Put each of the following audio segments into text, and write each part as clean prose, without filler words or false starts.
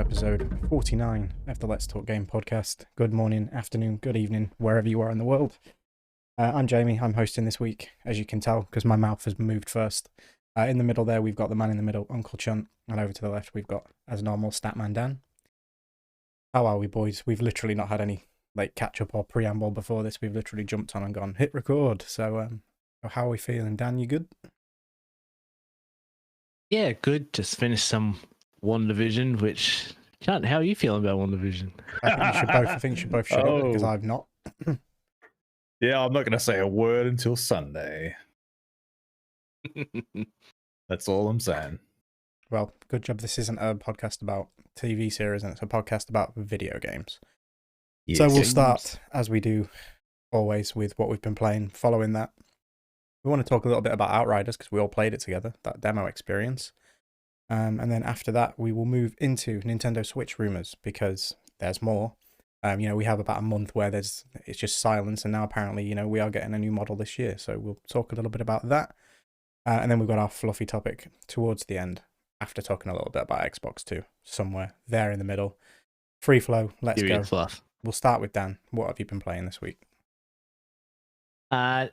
episode 49 of the Let's Talk Game podcast. Good morning, afternoon, good evening, wherever you are in the world. I'm Jamie, I'm hosting this week, as you can tell, because my mouth has moved first. In the middle there, we've got the man in the middle, Uncle Chunt, and over to the left, we've got, as normal, Statman Dan. How are we, boys? We've literally not had any catch-up or preamble before this. We've literally jumped on and gone, hit record. So, how are we feeling? Dan, you good? Yeah, good. Just finished some WandaVision, which... Chunt, how are you feeling about WandaVision? I think you should both shut up, because I've not. Yeah, I'm not going to say a word until Sunday. That's all I'm saying. Well, good job. This isn't a podcast about TV series, and it's a podcast about video games. Yes. So we'll start, as we do always, with what we've been playing. Following that, we want to talk a little bit about Outriders, because we all played it together, that demo experience. And then after that, we will move into Nintendo Switch rumours, because there's more. We have about a month where it's just silence, and now apparently, we are getting a new model this year. So we'll talk a little bit about that. And then we've got our fluffy topic towards the end, after talking a little bit about Xbox 2, somewhere there in the middle. Free flow, let's go. Fluff. We'll start with Dan. What have you been playing this week? I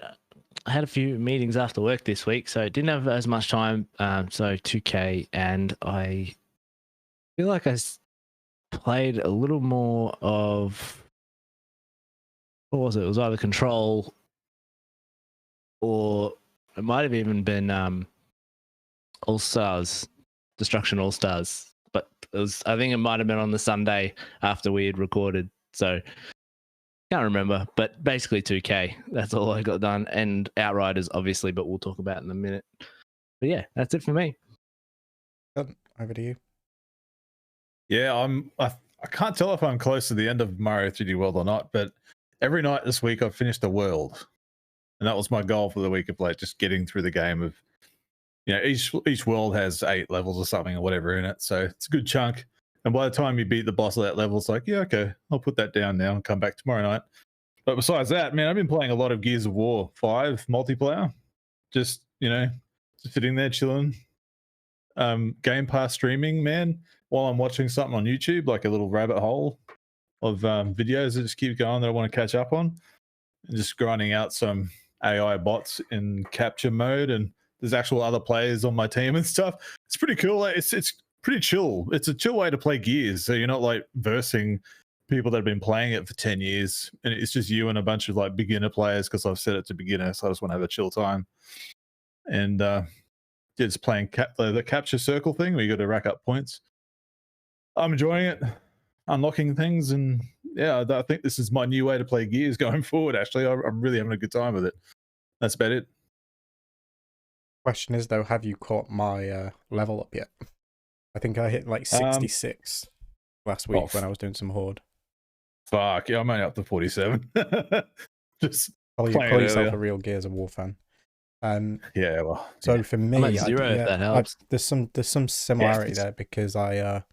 had a few meetings after work this week, so didn't have as much time. So 2K, and I feel like I played a little more of, what was it? It was either Control, or it might have even been All Stars, Destruction All Stars. But I think it might have been on the Sunday after we had recorded. So can't remember, but basically 2K. That's all I got done, and Outriders, obviously, but we'll talk about it in a minute. But yeah, that's it for me. Over to you. Yeah, I can't tell if I'm close to the end of Mario 3D World or not, but every night this week I've finished a world, and that was my goal for the week of just getting through the game. Of each world has 8 levels or something or whatever in it, so it's a good chunk. And by the time you beat the boss of that level, it's like, yeah, okay, I'll put that down now and come back tomorrow night. But besides that, man, I've been playing a lot of Gears of War 5 multiplayer. Just, sitting there chilling. Game Pass streaming, man, while I'm watching something on YouTube, like a little rabbit hole of videos that just keep going that I want to catch up on. And just grinding out some AI bots in capture mode, and there's actual other players on my team and stuff. It's pretty cool. It's pretty chill. It's a chill way to play Gears, so you're not versing people that have been playing it for 10 years, and it's just you and a bunch of beginner players, because I've set it to beginner, so I just want to have a chill time. And just playing the capture circle thing where you got to rack up points. I'm enjoying it, unlocking things, and yeah, I think this is my new way to play Gears going forward. Actually, I'm really having a good time with it. That's about it. Question is, though, have you caught my level up yet? I think I hit 66 last week when I was doing some Horde. Fuck, yeah, I'm only up to 47. Just call yourself a real Gears of War fan. Yeah, well. So for me, I'm at 0, if that helps. There's some similarity there, because I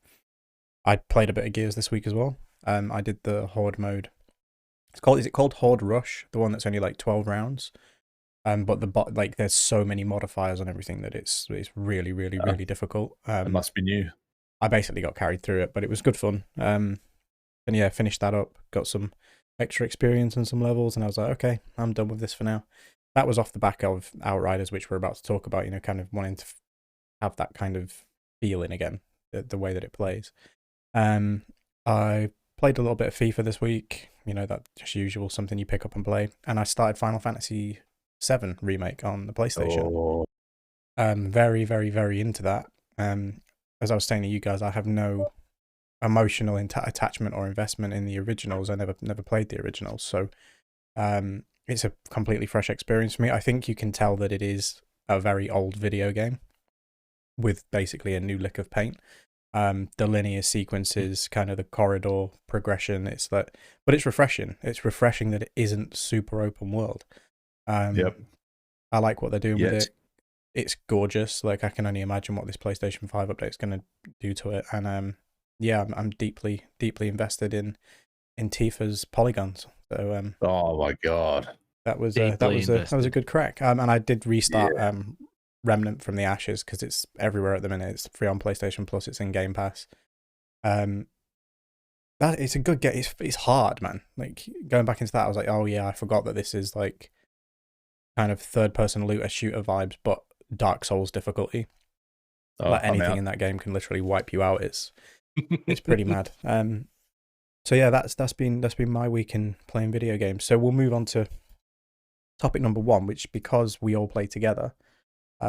played a bit of Gears this week as well. I did the Horde mode. Is it called Horde Rush? The one that's only 12 rounds. But the bot, there's so many modifiers on everything that it's really, really, really difficult. It must be new. I basically got carried through it, but it was good fun. And yeah, finished that up, got some extra experience and some levels, and I was like, okay, I'm done with this for now. That was off the back of Outriders, which we're about to talk about, kind of wanting to have that kind of feeling again, the way that it plays. I played a little bit of FIFA this week, that just usual, something you pick up and play. And I started Final Fantasy 7 remake on the PlayStation. Very, very, very into that. As I was saying to you guys, I have no emotional attachment or investment in the originals. I never played the originals, so it's a completely fresh experience for me. I think you can tell that it is a very old video game with basically a new lick of paint. The linear sequences, kind of the corridor progression, but it's refreshing. It's refreshing that it isn't super open world. Yep. I like what they're doing with it. It's gorgeous. I can only imagine what this PlayStation 5 update is going to do to it. And yeah, I'm deeply, deeply invested in Tifa's polygons. So oh my god, that was a good crack. And I did restart Remnant from the Ashes, because it's everywhere at the minute. It's free on PlayStation Plus. It's in Game Pass. That it's a good game. It's hard, man. Like going back into that, I was like, oh yeah, I forgot that this is like kind of third person looter shooter vibes, but Dark Souls difficulty. Oh, Like I'm anything out. in that game can literally wipe you out. It's pretty mad. So yeah, that's been my week in playing video games. So we'll move on to topic number one, which, because we all play together,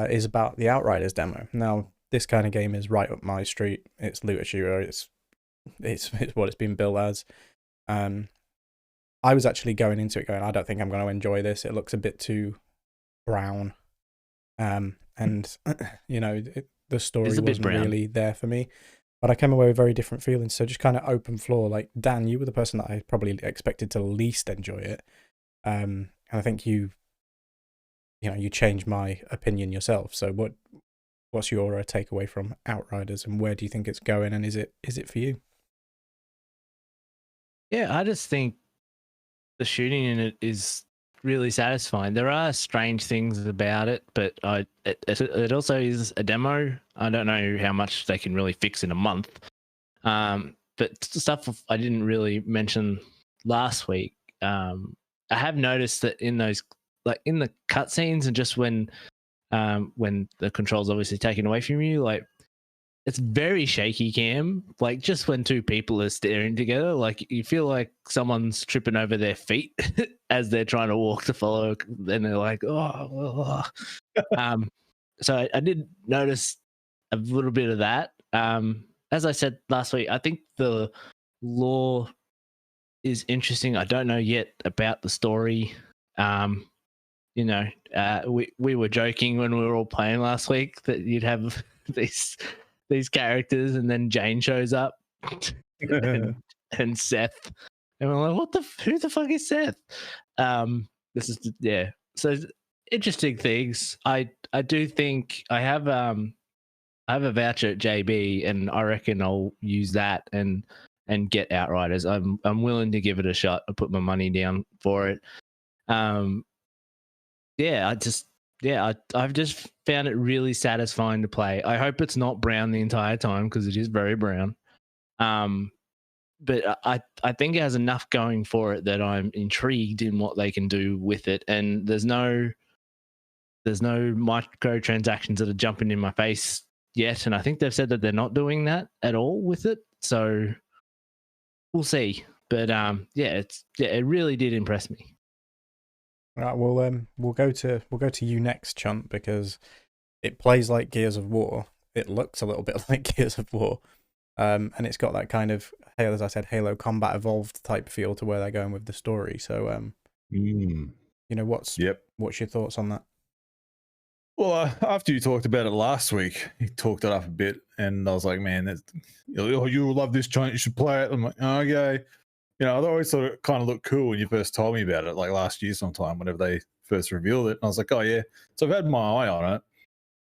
is about the Outriders demo. Now, this kind of game is right up my street. It's looter shooter. It's what it's been billed as. I was actually going into it going, I don't think I'm going to enjoy this. It looks a bit too brown, and you know, the story wasn't really there for me. But I came away with very different feelings. So just kind of open floor. Like Dan, you were the person that I probably expected to least enjoy it, and I think you changed my opinion yourself. So what's your takeaway from Outriders, and where do you think it's going, and is it for you? Yeah, I just think the shooting in it is really satisfying. There are strange things about it, but it also is a demo. I don't know how much they can really fix in a month. But stuff I didn't really mention last week. I have noticed that in those, like in the cutscenes, and just when the control's obviously taken away from you, like it's very shaky cam. Like just when two people are staring together, like you feel like someone's tripping over their feet as they're trying to walk to follow. Then they're like, oh. So I did notice a little bit of that. As I said last week, I think the lore is interesting. I don't know yet about the story. We were joking when we were all playing last week that you'd have these characters, and then Jane shows up and Seth, and we're like, who the fuck is Seth? This is so interesting things. I do think I have a voucher at JB, and I reckon I'll use that and get Outriders. I'm willing to give it a shot. I put my money down for it. I've just found it really satisfying to play. I hope it's not brown the entire time, because it is very brown. But I think it has enough going for it that I'm intrigued in what they can do with it. And there's no microtransactions that are jumping in my face yet. And I think they've said that they're not doing that at all with it. So we'll see. But it really did impress me. Right, we'll go to you next, Chunt, because it plays like Gears of War. It looks a little bit like Gears of War, and it's got that kind of, as I said, Halo Combat Evolved type feel to where they're going with the story. So, what's your thoughts on that? Well, after you talked about it last week, you talked it up a bit, and I was like, man, you love this, Chunt. You should play it. I'm like, oh, okay. I always thought it kind of looked cool when you first told me about it, like last year sometime, whenever they first revealed it. And I was like, oh, yeah. So I've had my eye on it.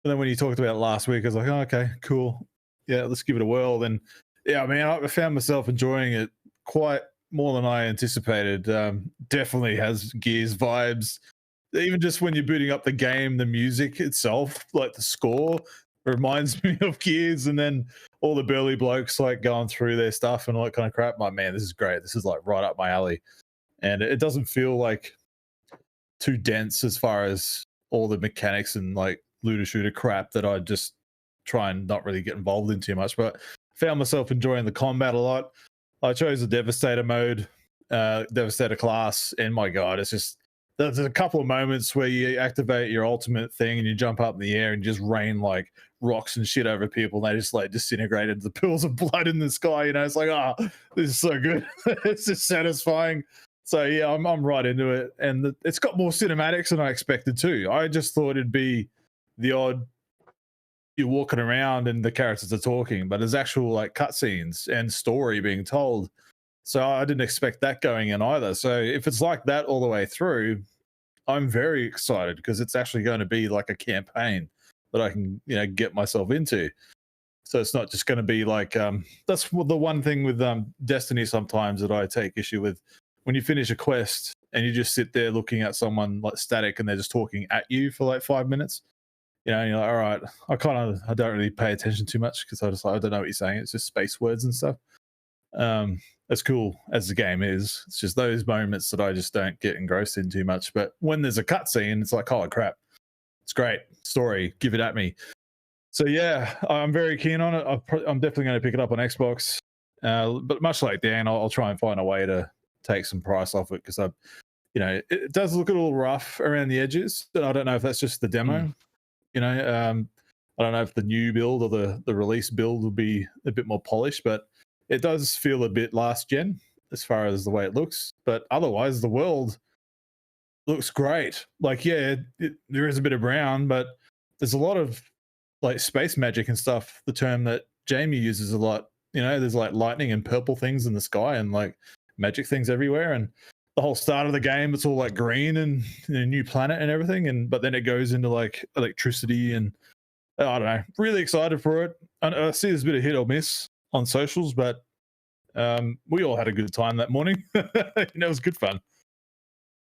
And then when you talked about it last week, I was like, oh, okay, cool. Yeah, let's give it a whirl. And yeah, I mean, I found myself enjoying it quite more than I anticipated. Definitely has Gears vibes. Even just when you're booting up the game, the music itself, like the score, reminds me of Gears. And then all the burly blokes like going through their stuff and all that kind of crap. My man, this is great. This is like right up my alley. And it doesn't feel like too dense as far as all the mechanics and like looter shooter crap that I just try and not really get involved in too much. But found myself enjoying the combat a lot. I chose the Devastator mode, Devastator class, and my God, it's just, there's a couple of moments where you activate your ultimate thing and you jump up in the air and just rain like rocks and shit over people, and they just like disintegrate into the pools of blood in the sky. It's like, this is so good. It's just satisfying. So yeah, I'm right into it, and it's got more cinematics than I expected too. I just thought it'd be the odd, you're walking around and the characters are talking, but there's actual like cutscenes and story being told. So I didn't expect that going in either. So if it's like that all the way through, I'm very excited, because it's actually going to be like a campaign that I can, get myself into. So it's not just going to be like, that's the one thing with Destiny sometimes that I take issue with. When you finish a quest and you just sit there looking at someone like static and they're just talking at you for like 5 minutes, you know, and you're like, all right, I don't really pay attention too much because I don't know what you're saying. It's just space words and stuff. As cool as the game is, it's just those moments that I just don't get engrossed in too much. But when there's a cutscene, it's like, holy crap, it's great story, give it at me. So yeah, I'm very keen on it. I'm definitely going to pick it up on Xbox. But much like Dan, I'll try and find a way to take some price off it because it does look a little rough around the edges. And I don't know if that's just the demo. I don't know if the new build or the release build will be a bit more polished, but it does feel a bit last gen as far as the way it looks. But otherwise, the world looks great. Like, yeah, there is a bit of brown, but there's a lot of like space magic and stuff. The term that Jamie uses a lot. There's like lightning and purple things in the sky and like magic things everywhere. And the whole start of the game, it's all like green and a new planet and everything. But then it goes into like electricity and I don't know. Really excited for it. I see there's a bit of hit or miss on socials, but we all had a good time that morning. It was good fun.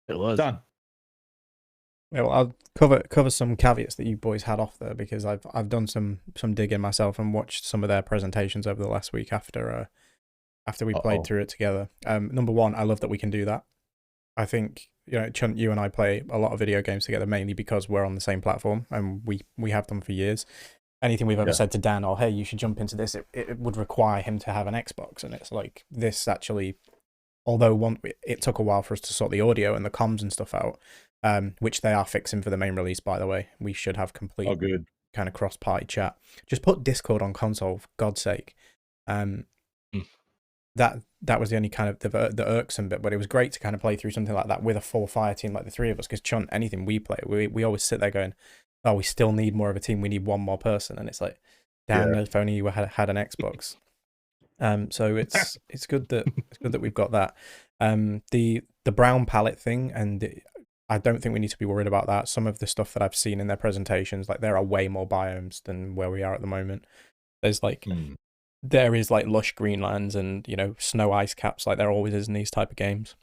It was done. Yeah, well, I'll cover some caveats that you boys had off there because I've done some digging myself and watched some of their presentations over the last week after we played through it together. Number one, I love that we can do that. I think Chunt, you and I play a lot of video games together mainly because we're on the same platform and we have them for years. Anything we've ever said to Dan, hey, you should jump into this, it would require him to have an Xbox. And it's like this actually, although it took a while for us to sort the audio and the comms and stuff out, which they are fixing for the main release, by the way. We should have complete kind of cross-party chat. Just put Discord on console, for God's sake. That was the only kind of the irksome bit, but it was great to kind of play through something like that with a full fire team like the three of us, because Chunt, anything we play, we always sit there going, oh, we still need more of a team. We need one more person. And it's like, damn, if only you had an Xbox. So it's good that we've got that. The brown palette thing, and I don't think we need to be worried about that. Some of the stuff that I've seen in their presentations, like there are way more biomes than where we are at the moment. There's like there is like lush greenlands and snow ice caps, like there always is in these type of games.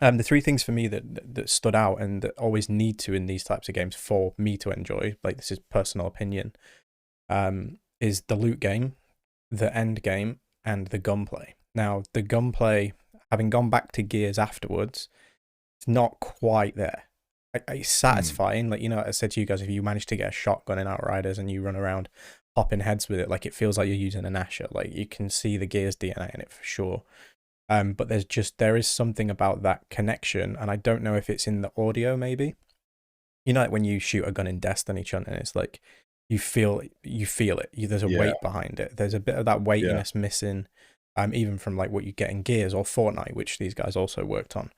The three things for me that stood out and that always need to in these types of games for me to enjoy, like this is personal opinion, is the loot game, the end game, and the gunplay. Now, the gunplay, having gone back to Gears afterwards, it's not quite there. It's satisfying. Like, I said to you guys, if you manage to get a shotgun in Outriders and you run around popping heads with it, like it feels like you're using an Asher. Like you can see the Gears DNA in it for sure. But there is something about that connection, and I don't know if it's in the audio maybe. Like when you shoot a gun in Destiny, Chunt, and it's like you feel it. There's a weight behind it. There's a bit of that weightiness missing, even from like what you get in Gears or Fortnite, which these guys also worked on.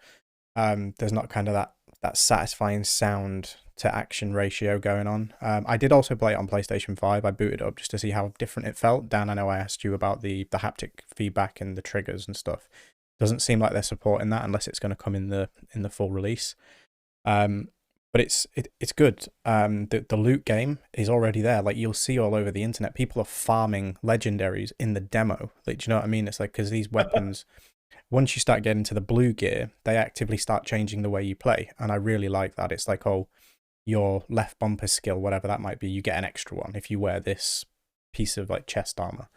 There's not kind of that satisfying sound to action ratio going on. I did also play it on PlayStation 5. I booted it up just to see how different it felt. Dan, I know I asked you about the haptic feedback and the triggers and stuff. Doesn't seem like they're supporting that unless it's going to come in the full release. But it's good. The loot game is already there. Like you'll see all over the internet, people are farming legendaries in the demo. Like, do you know what I mean? It's like, because these weapons, once you start getting to the blue gear, they actively start changing the way you play. And I really like that. It's like, your left bumper skill, whatever that might be, you get an extra one if you wear this piece of like chest armor.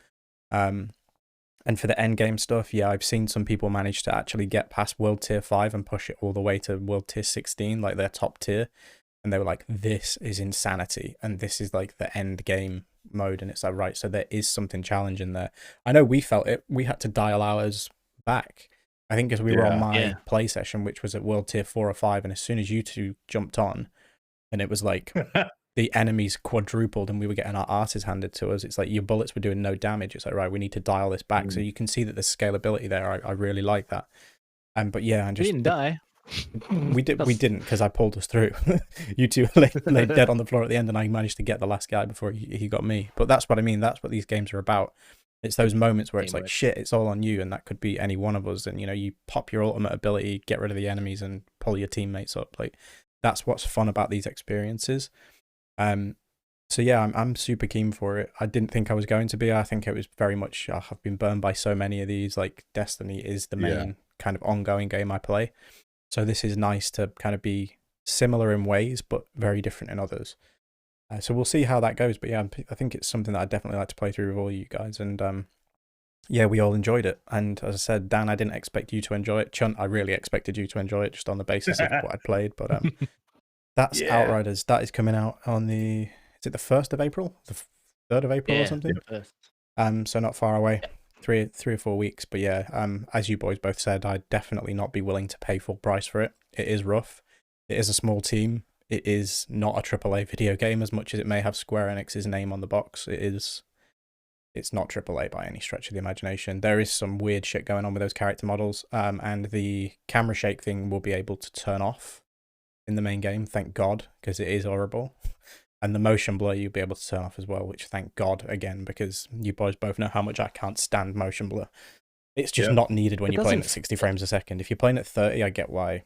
And for the end game stuff, I've seen some people manage to actually get past World Tier 5 and push it all the way to World Tier 16, like their top tier. And they were like, this is insanity. And this is like the end game mode. And it's like, right, so there is something challenging there. I know we felt it. We had to dial ours back. I think because we were on my play session, which was at World Tier 4 or 5. And as soon as you two jumped on, and it was like the enemies quadrupled and we were getting our arses handed to us. It's like your bullets were doing no damage. It's like, right, we need to dial this back. So you can see that there's scalability there. I really like that. But yeah, and just we didn't die. We didn't because I pulled us through. You two lay dead on the floor at the end, and I managed to get the last guy before he got me. But that's what I mean. That's what these games are about. It's those moments where it's like, shit, it's all on you, and that could be any one of us. And you pop your ultimate ability, get rid of the enemies, and pull your teammates up. Like, that's what's fun about these experiences. So yeah, I'm super keen for it. I didn't think I was going to be. I think it was very much, I've been burned by so many of these. Like Destiny is the main kind of ongoing game I play. So this is nice to kind of be similar in ways, but very different in others. So we'll see how that goes. But yeah, I think it's something that I'd definitely like to play through with all you guys. And yeah, we all enjoyed it. And as I said, Dan, I didn't expect you to enjoy it. Chunt, I really expected you to enjoy it just on the basis of what I'd played. But that's Yeah. Outriders. That is coming out on is it the 1st of April? The 3rd of April or something? So not far away. 3 or 4 weeks. But yeah, as you boys both said, I'd definitely not be willing to pay full price for it. It is rough. It is a small team. It is not a AAA video game as much as it may have Square Enix's name on the box. It's not AAA by any stretch of the imagination. There is some weird shit going on with those character models, and the camera shake thing will be able to turn off in the main game, thank God, because it is horrible. And the motion blur you'll be able to turn off as well, which thank God again, because you boys both know how much I can't stand motion blur. It's just not needed when you're playing at 60 frames a second. If you're playing at 30, I get why.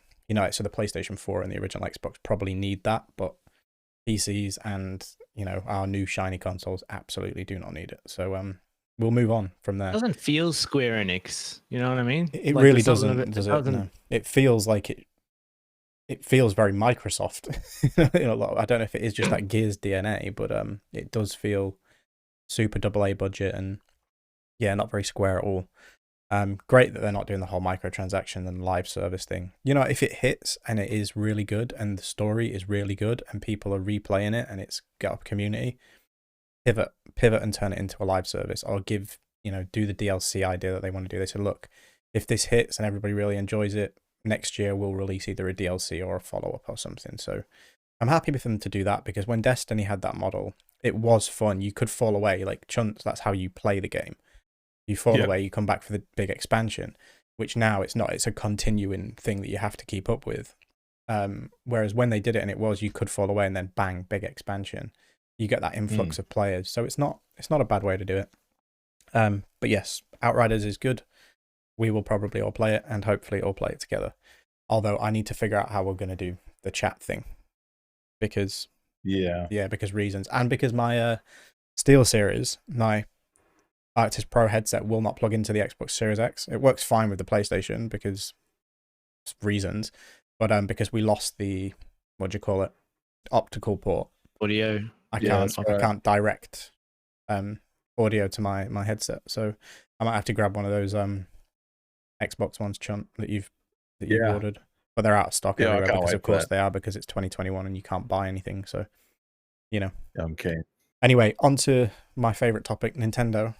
So the PlayStation 4 and the original Xbox probably need that, but PCs and, our new shiny consoles absolutely do not need it. So we'll move on from there. It doesn't feel Square Enix, you know what I mean? It really doesn't, does it? No. It feels like it feels very Microsoft. I don't know if it is just that Gears DNA, but it does feel super AA budget and yeah, not very Square at all. Great that they're not doing the whole microtransaction and live service thing. If it hits and it is really good and the story is really good and people are replaying it and it's got a community, pivot and turn it into a live service, or do the DLC idea that they want to do. They said, look, if this hits and everybody really enjoys it, next year we'll release either a DLC or a follow-up or something. So I'm happy with them to do that, because when Destiny had that model, it was fun. You could fall away, like chunks, that's how you play the game. You fall away, you come back for the big expansion, which now it's not. It's a continuing thing that you have to keep up with. Whereas when they did it and you could fall away and then bang, big expansion. You get that influx of players. So it's not a bad way to do it. But yes, Outriders is good. We will probably all play it and hopefully all play it together. Although I need to figure out how we're going to do the chat thing. Because reasons. And because my SteelSeries, my Arctis Pro headset will not plug into the Xbox Series X. It works fine with the PlayStation because reasons, but because we lost the optical port audio. I can't direct audio to my headset, so I might have to grab one of those Xbox ones, Chunt, that you've ordered, but they're out of stock everywhere because of course they are, because it's 2021 and you can't buy anything. So I'm keen. Anyway, on to my favorite topic, Nintendo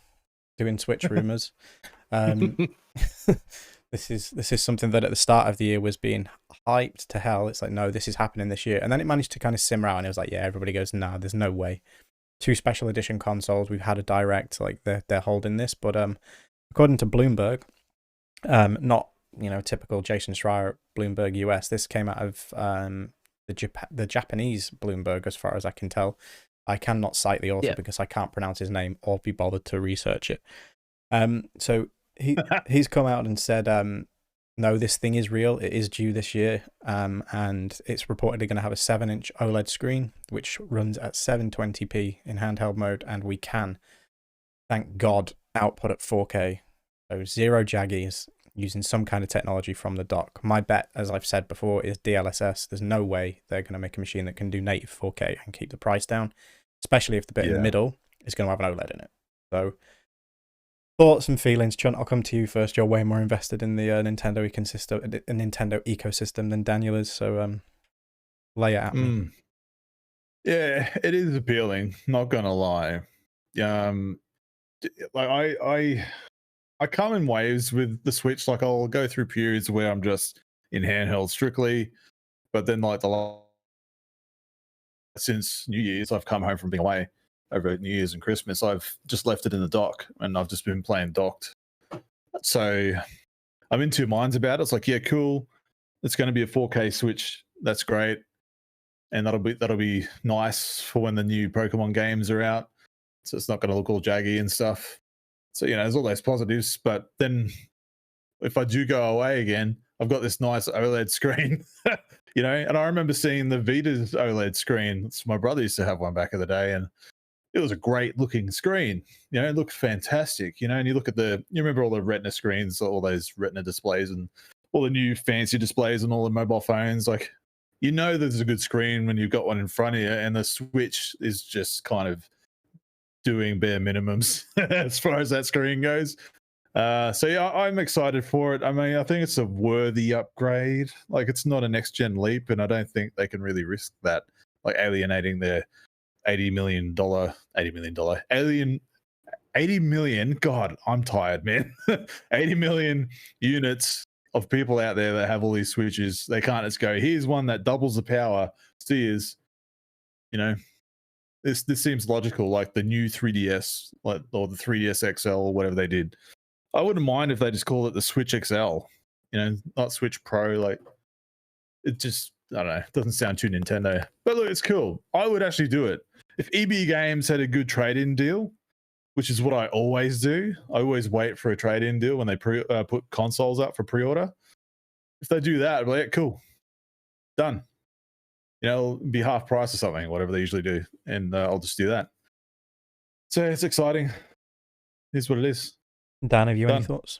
doing Switch rumors. This is something that at the start of the year was being hyped to hell. It's like, no, this is happening this year, and then it managed to kind of simmer out, and it was like, yeah, everybody goes, nah, there's no way. 2 special edition consoles. We've had a direct, like they're holding this, but according to Bloomberg, not typical Jason Schreier at Bloomberg US. This came out of the Japanese Bloomberg, as far as I can tell. I cannot cite the author because I can't pronounce his name or be bothered to research it. So he's come out and said, no, this thing is real. It is due this year, and it's reportedly going to have a 7-inch OLED screen, which runs at 720p in handheld mode, and we can, thank God, output at 4K. So 0 jaggies, using some kind of technology from the dock. My bet, as I've said before, is DLSS. There's no way they're going to make a machine that can do native 4K and keep the price down, especially if the bit in the middle is going to have an OLED in it. So thoughts and feelings, Chunt, I'll come to you first. You're way more invested in the Nintendo ecosystem than Daniel is, so lay it at me. Yeah, it is appealing, not gonna lie. Like I come in waves with the Switch. Like I'll go through periods where I'm just in handheld strictly, but then like since New Year's, I've come home from being away over New Year's and Christmas. I've just left it in the dock and I've just been playing docked. So I'm in 2 minds about it. It's like, yeah, cool. It's going to be a 4K Switch. That's great. And that'll be nice for when the new Pokemon games are out. So it's not going to look all jaggy and stuff. So, there's all those positives. But then if I do go away again, I've got this nice OLED screen, and I remember seeing the Vita's OLED screen. My brother used to have one back in the day, and it was a great looking screen. It looked fantastic, and you look at you remember all the Retina screens, all those Retina displays and all the new fancy displays and all the mobile phones. Like, you know there's a good screen when you've got one in front of you, and the Switch is just kind of doing bare minimums as far as that screen goes. So yeah, I'm excited for it. I mean, I think it's a worthy upgrade. Like, it's not a next gen leap, and I don't think they can really risk that, like alienating their $80 million alien 80 million. God, I'm tired, man. 80 million units of people out there that have all these Switches. They can't just go, here's one that doubles the power. Sears, you know, this seems logical, like the new 3DS, like, or the 3DS XL or whatever they did. I wouldn't mind if they just call it the Switch XL, you know, not Switch Pro. Like, it just, I don't know, it doesn't sound too Nintendo. But look, it's cool. I would actually do it. If EB Games had a good trade-in deal, which is what I always do, I always wait for a trade-in deal when they put consoles up for pre-order. If they do that, I'd be like, cool, done. You know, it'll be half price or something, whatever they usually do, and I'll just do that. So it's exciting. Here's what it is. Dan, have you any Done. thoughts?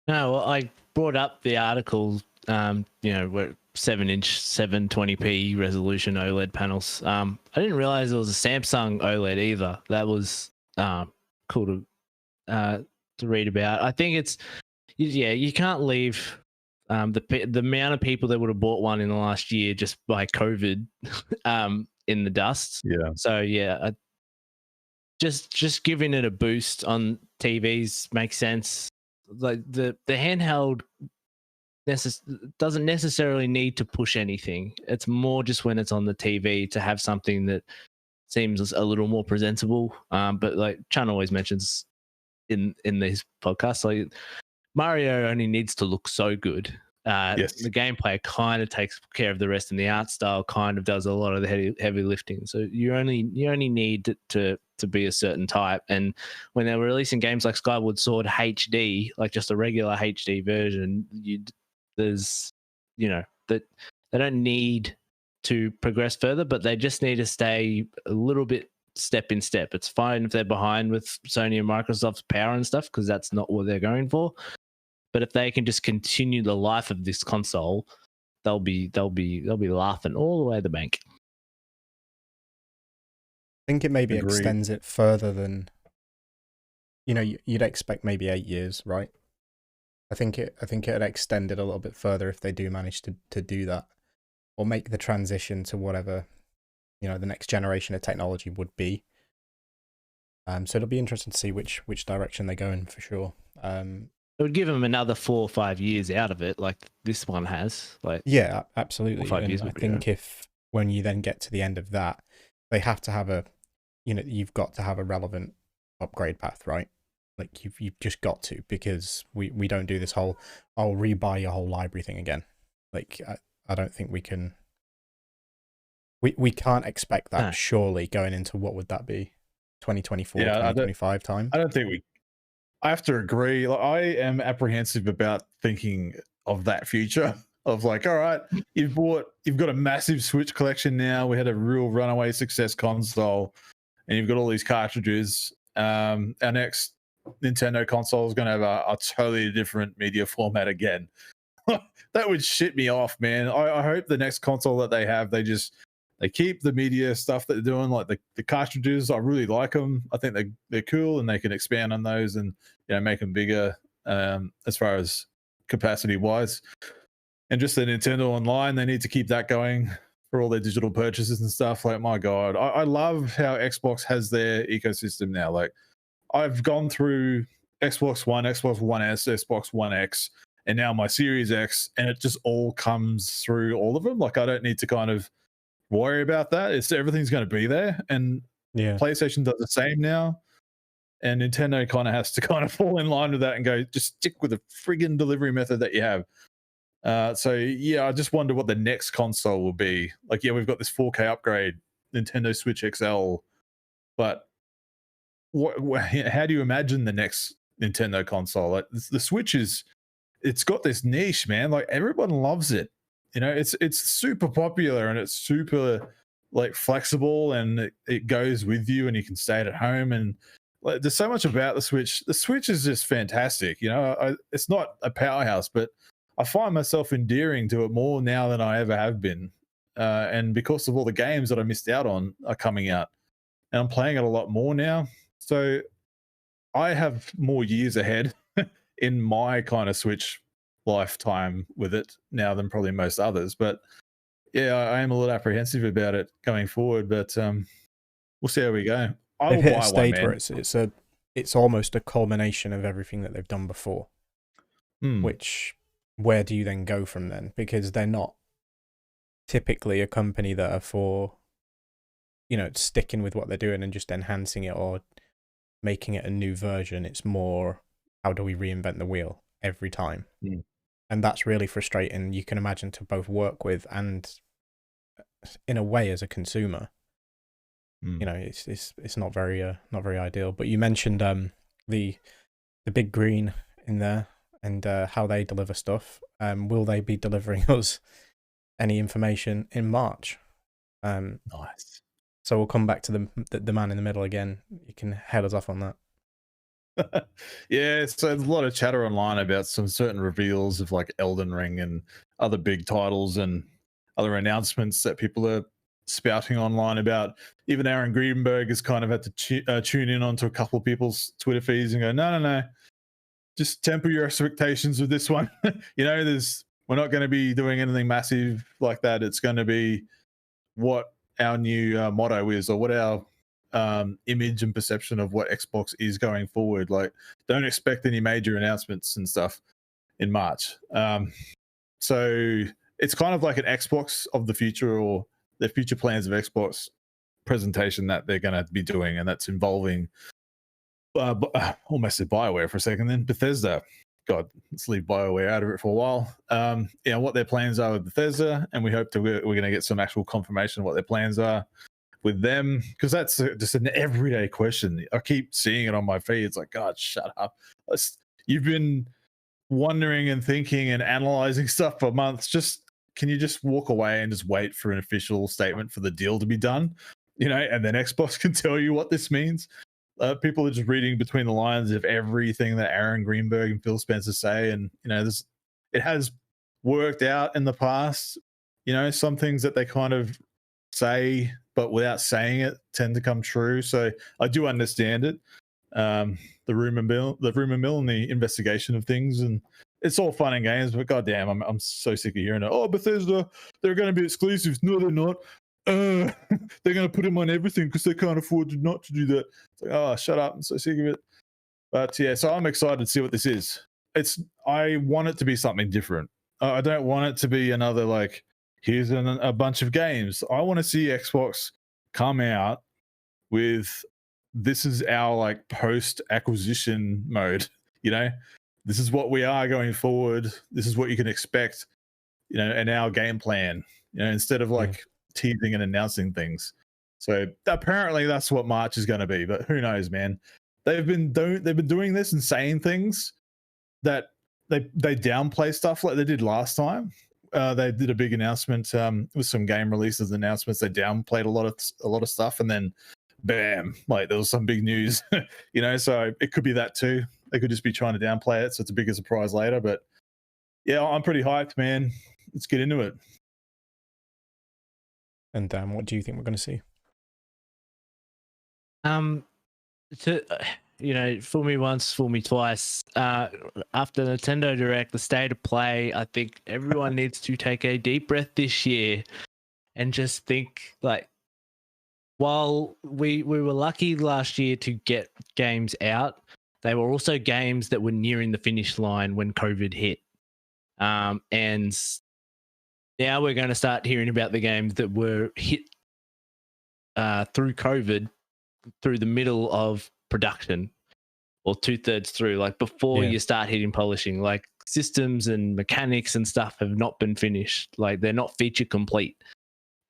No, well, I brought up the article, you know, where 7-inch 720p resolution OLED panels. I didn't realize it was a Samsung OLED either. That was cool to read about. I think it's, yeah, you can't leave the amount of people that would have bought one in the last year just by COVID in the dust. Yeah. So yeah, just giving it a boost on TVs makes sense. Like the handheld doesn't necessarily need to push anything. It's more just when it's on the TV to have something that seems a little more presentable. But like Chan always mentions in these podcasts, like Mario only needs to look so good. Yes. The gameplay kind of takes care of the rest, and the art style kind of does a lot of the heavy lifting. So you only need to be a certain type. And when they're releasing games like Skyward Sword HD, like just a regular HD version, there's, you know, that they don't need to progress further, but they just need to stay a little bit step in step. It's fine if they're behind with Sony and Microsoft's power and stuff, because that's not what they're going for. But if they can just continue the life of this console, they'll be laughing all the way to the bank. I think it maybe Agreed. extends it further than, you know, you'd expect maybe 8 years, right? I think it'd extend it a little bit further if they do manage to do that, or make the transition to whatever, you know, the next generation of technology would be. So it'll be interesting to see which direction they go in for sure. It would give them another 4 or 5 years out of it, like this one has. Like, yeah, absolutely. 4 or 5 years. I think if when you then get to the end of that, they have to have you've got to have a relevant upgrade path, right? Like you've just got to, because we don't do this whole I'll rebuy your whole library thing again. Like I don't think we can. We can't expect that, surely, going into, what would that be, 2024, 2025 time? I don't think we. I have to agree. Like, I am apprehensive about thinking of that future of like, all right, you've got a massive Switch collection now. We had a real runaway success console, and you've got all these cartridges. Our next Nintendo console is going to have a totally different media format again. That would shit me off, man. I hope the next console that they have, they keep the media stuff that they're doing, like the cartridges. I really like them. I think they're cool, and they can expand on those and, you know, make them bigger as far as capacity wise. And just the Nintendo Online, they need to keep that going for all their digital purchases and stuff. Like, my God, I love how Xbox has their ecosystem now. Like, I've gone through Xbox One, Xbox One S, Xbox One X, and now my Series X, and it just all comes through all of them. Like, I don't need to kind of worry about that. It's everything's going to be there, and PlayStation does the same now, and Nintendo kind of has to kind of fall in line with that and go, just stick with the friggin' delivery method that you have. So yeah, I just wonder what the next console will be. Like, yeah, we've got this 4K upgrade, Nintendo Switch XL, but how do you imagine the next Nintendo console? Like, the Switch it's got this niche, man. Like, everyone loves it. You know, it's super popular, and it's super, like, flexible, and it goes with you, and you can stay at home. And, like, there's so much about the Switch. The Switch is just fantastic. You know, it's not a powerhouse, but I find myself endearing to it more now than I ever have been. And because of all the games that I missed out on are coming out, and I'm playing it a lot more now. So I have more years ahead in my kind of Switch lifetime with it now than probably most others. But yeah, I am a little apprehensive about it going forward, but we'll see how we go. I They've will hit buy a stage one, where man. it's almost a culmination of everything that they've done before. Which, where do you then go from then? Because they're not typically a company that are for, sticking with what they're doing and just enhancing it or making it a new version. It's more, how do we reinvent the wheel every time? And that's really frustrating, you can imagine, to both work with and, in a way, as a consumer. It's not very ideal. But you mentioned the big green in there and how they deliver stuff. Will they be delivering us any information in March? Nice. So we'll come back to the man in the middle again. You can head us off on that. Yeah, so there's a lot of chatter online about some certain reveals of like Elden Ring and other big titles and other announcements that people are spouting online about. Even Aaron Greenberg has kind of had to tune in onto a couple of people's Twitter feeds and go, no, just temper your expectations with this one. We're not going to be doing anything massive like that. It's going to be what our new motto is, or what our image and perception of what Xbox is going forward. Like, don't expect any major announcements and stuff in March. So it's kind of like an Xbox of the future, or the future plans of Xbox presentation that they're going to be doing, and that's involving almost said BioWare for a second, then Bethesda. God, let's leave BioWare out of it for a while. What their plans are with Bethesda, and we hope we're going to get some actual confirmation of what their plans are with them, because that's just an everyday question. I keep seeing it on my feed. It's like, God, shut up. You've been wondering and thinking and analyzing stuff for months. Can you just walk away and just wait for an official statement for the deal to be done? And then Xbox can tell you what this means. People are just reading between the lines of everything that Aaron Greenberg and Phil Spencer say, and it has worked out in the past. Some things that they kind of say, but without saying it, tend to come true. So I do understand it. The rumor mill, and the investigation of things, and it's all fun and games. But goddamn, I'm so sick of hearing it. Oh, Bethesda, they're going to be exclusives. No, they're not. They're going to put them on everything because they can't afford not to do that. It's like, oh, shut up! I'm so sick of it. But yeah, so I'm excited to see what this is. I want it to be something different. I don't want it to be another like, here's a bunch of games. I want to see Xbox come out with, this is our like post acquisition mode. This is what we are going forward. This is what you can expect. And our game plan. Instead of like teasing and announcing things. So apparently that's what March is going to be. But who knows, man? They've been doing this and saying things that they downplay stuff like they did last time. They did a big announcement with some game releases announcements. They downplayed a lot of stuff, and then bam, like there was some big news. So it could be that too. They could just be trying to downplay it, so it's a bigger surprise later. But yeah, I'm pretty hyped, man. Let's get into it. And what do you think we're going to see? Fool me once, fool me twice. After Nintendo Direct, the state of play, I think everyone needs to take a deep breath this year and just think, like, while we were lucky last year to get games out, they were also games that were nearing the finish line when COVID hit. And now we're going to start hearing about the games that were hit through COVID, through the middle of production, or 2/3 through, like before you start hitting polishing. Like systems and mechanics and stuff have not been finished. Like they're not feature complete.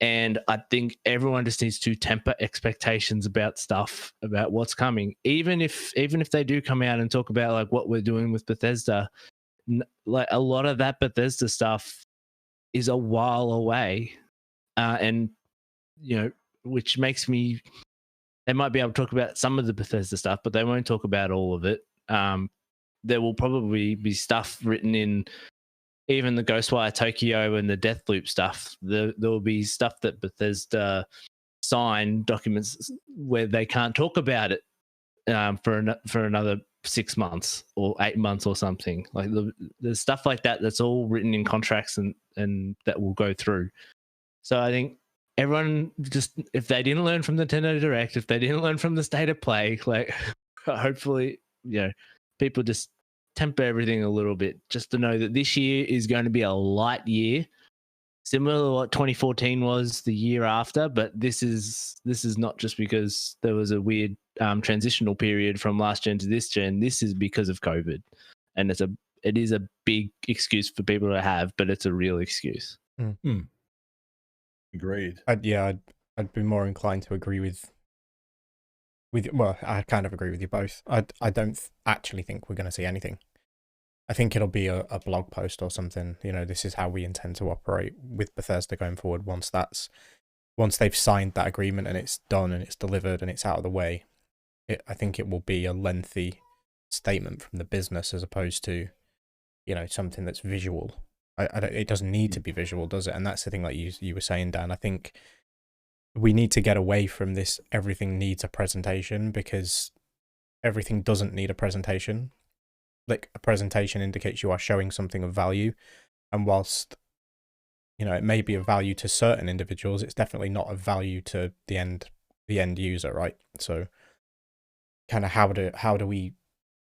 And I think everyone just needs to temper expectations about stuff, about what's coming. Even if they do come out and talk about like what we're doing with Bethesda, like a lot of that Bethesda stuff is a while away, and which makes me. They might be able to talk about some of the Bethesda stuff, but they won't talk about all of it. There will probably be stuff written in even the Ghostwire Tokyo and the Deathloop stuff, there will be stuff that Bethesda sign documents where they can't talk about it for another 6 months or 8 months or something. Like there's stuff like that that's all written in contracts and that will go through. So I think everyone just, if they didn't learn from the Nintendo Direct, if they didn't learn from the State of Play, like hopefully, people just temper everything a little bit just to know that this year is going to be a light year, similar to what 2014 was the year after. But this is not just because there was a weird transitional period from last gen to this gen. This is because of COVID, and it is a big excuse for people to have, but it's a real excuse. Agreed. I'd be more inclined to agree with well, I kind of agree with you both. I don't actually think we're going to see anything. I think it'll be a blog post or something. This is how we intend to operate with Bethesda going forward. Once they've signed that agreement and it's done and it's delivered and it's out of the way, I think it will be a lengthy statement from the business as opposed to, something that's visual. It doesn't need to be visual, does it? And that's the thing that you were saying, Dan. I think we need to get away from this everything needs a presentation, because everything doesn't need a presentation. Like, a presentation indicates you are showing something of value, and whilst it may be of value to certain individuals, it's definitely not of value to the end user, right? So kind of how do we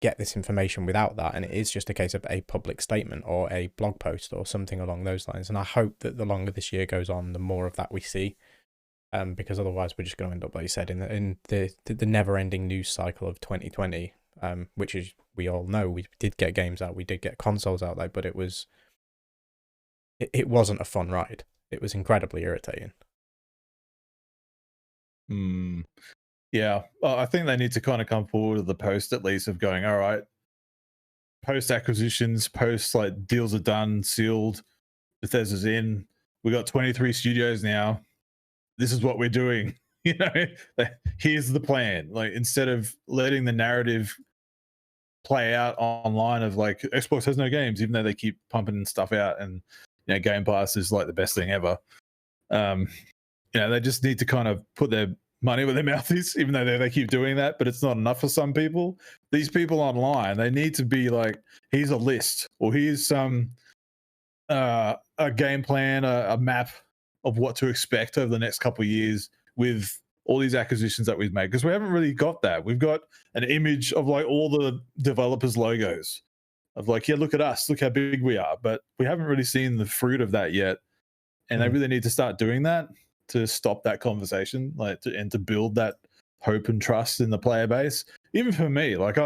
get this information without that? And it is just a case of a public statement or a blog post or something along those lines. And I hope that the longer this year goes on, the more of that we see, because otherwise we're just going to end up, like you said, in the never-ending news cycle of 2020, which is, we all know, we did get games out, we did get consoles out there, but it wasn't a fun ride. It was incredibly irritating. Yeah, well, I think they need to kind of come forward with the post at least of going, all right, post acquisitions, post like deals are done, sealed, Bethesda's in. We got 23 studios now. This is what we're doing. Here's the plan. Like, instead of letting the narrative play out online of like Xbox has no games, even though they keep pumping stuff out, and Game Pass is like the best thing ever. They just need to kind of put their money where their mouth is, even though they keep doing that, but it's not enough for some people. These people online, they need to be like, here's a list, or here's some a game plan, a map of what to expect over the next couple of years with all these acquisitions that we've made, because we haven't really got that. We've got an image of like all the developers' logos of like, yeah, look at us, look how big we are, but we haven't really seen the fruit of that yet. And they really need to start doing that to stop that conversation, and to build that hope and trust in the player base. Even for me, like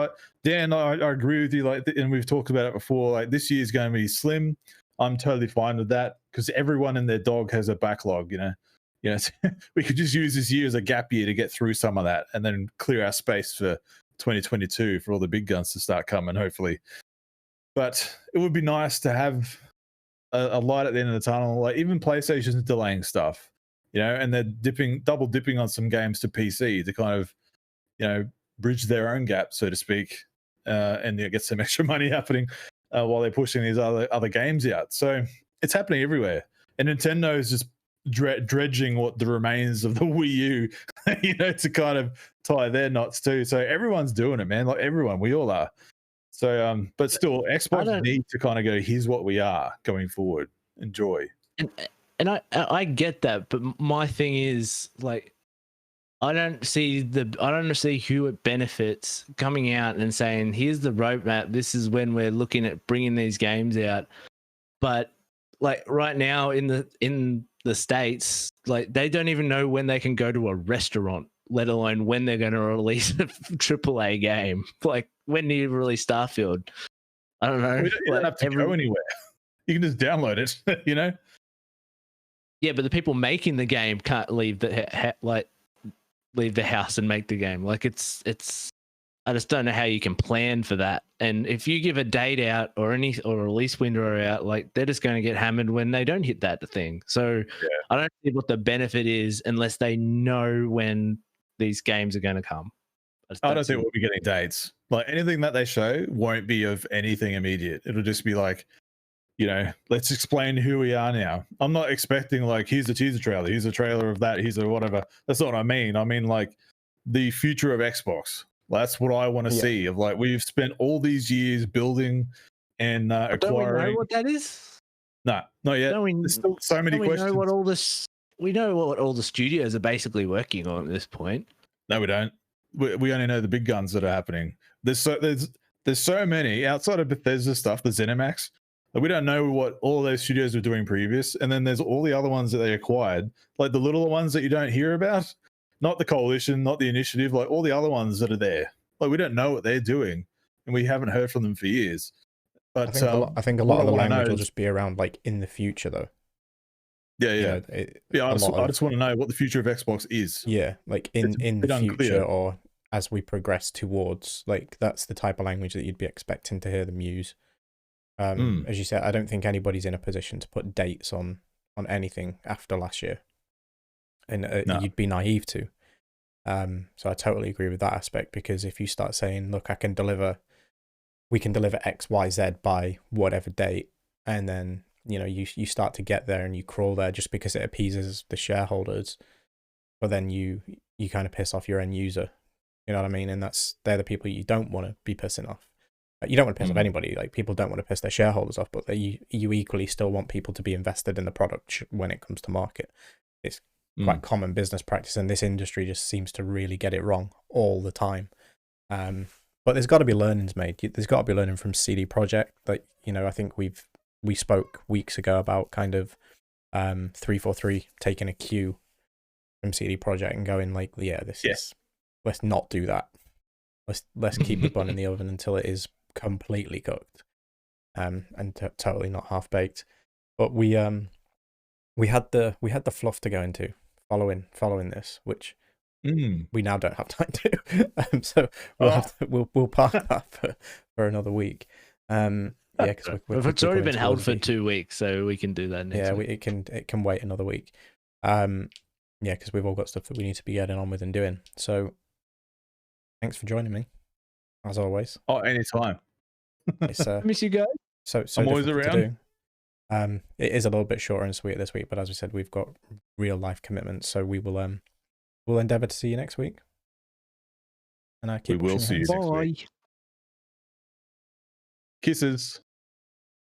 Dan, I agree with you. Like, and we've talked about it before. Like, this year is going to be slim. I'm totally fine with that, because everyone and their dog has a backlog. We could just use this year as a gap year to get through some of that, and then clear our space for 2022 for all the big guns to start coming, hopefully. But it would be nice to have a light at the end of the tunnel. Like, even PlayStation's delaying stuff, and they're double dipping on some games to PC to kind of, bridge their own gap, so to speak, and get some extra money happening while they're pushing these other games out. So it's happening everywhere, and Nintendo is just dredging what the remains of the Wii U, to kind of tie their knots too. So everyone's doing it, man. Like, everyone, we all are. So, but still, Xbox needs to kind of go, here's what we are going forward. Enjoy. And I get that, but my thing is, like, I don't see who it benefits coming out and saying, here's the roadmap, this is when we're looking at bringing these games out. But like right now in the States, like, they don't even know when they can go to a restaurant, let alone when they're going to release a AAA game. Like, when do you release Starfield? I don't know. You don't have to go anywhere. You can just download it, Yeah, but the people making the game can't leave leave the house and make the game. Like, it's I just don't know how you can plan for that. And if you give a date out or a release window out, like, they're just going to get hammered when they don't hit that thing. So yeah. I don't see what the benefit is unless they know when these games are going to come. I don't think we'll be getting dates. Like, anything that they show won't be of anything immediate. It'll just be like, let's explain who we are now. I'm not expecting like here's a teaser trailer, here's a trailer of that, here's a whatever. That's not what I mean. I mean like the future of Xbox. That's what I want to see. Of like we've spent all these years building and acquiring. Don't we know what that is? No, not yet. There's still so many questions. We know what all the studios are basically working on at this point. No, we don't. We only know the big guns that are happening. There's so many outside of Bethesda stuff. The ZeniMax. Like, we don't know what all those studios were doing previous, and then there's all the other ones that they acquired, like the littler ones that you don't hear about, not the Coalition, not the Initiative, like all the other ones that are there. Like we don't know what they're doing, and we haven't heard from them for years. But I think a lot of the language will just be around like in the future, though. Yeah. I just want to know what the future of Xbox is. Yeah, like in the future or as we progress towards, like that's the type of language that you'd be expecting to hear them use. As you said, I don't think anybody's in a position to put dates on anything after last year, and you'd be naive to. So I totally agree with that aspect, because if you start saying, "Look, we can deliver X, Y, Z by whatever date," and then you start to get there and you crawl there just because it appeases the shareholders, but then you kind of piss off your end user. You know what I mean? And they're the people you don't want to be pissing off. You don't want to piss off anybody. Like people don't want to piss their shareholders off, but you equally still want people to be invested in the product when it comes to market. It's quite common business practice, and this industry just seems to really get it wrong all the time. But there's got to be learnings made. There's got to be learning from CD Projekt. Like I think we spoke weeks ago about kind of 343 taking a cue from CD Projekt and going like, let's not do that. Let's keep the bun in the oven until it is completely cooked, and totally not half baked. But we had the fluff to go into following this, which we now don't have time to. So we'll park that for another week. Because it's already been held for 2 weeks, so we can do that next week. It can wait another week. Because we've all got stuff that we need to be getting on with and doing. So thanks for joining me, as always. Oh, anytime. It's miss you guys. So I'm always around. It is a little bit shorter and sweet this week, but as we said, we've got real life commitments, so we'll endeavour to see you next week. And I keep. We will see you next week. Kisses.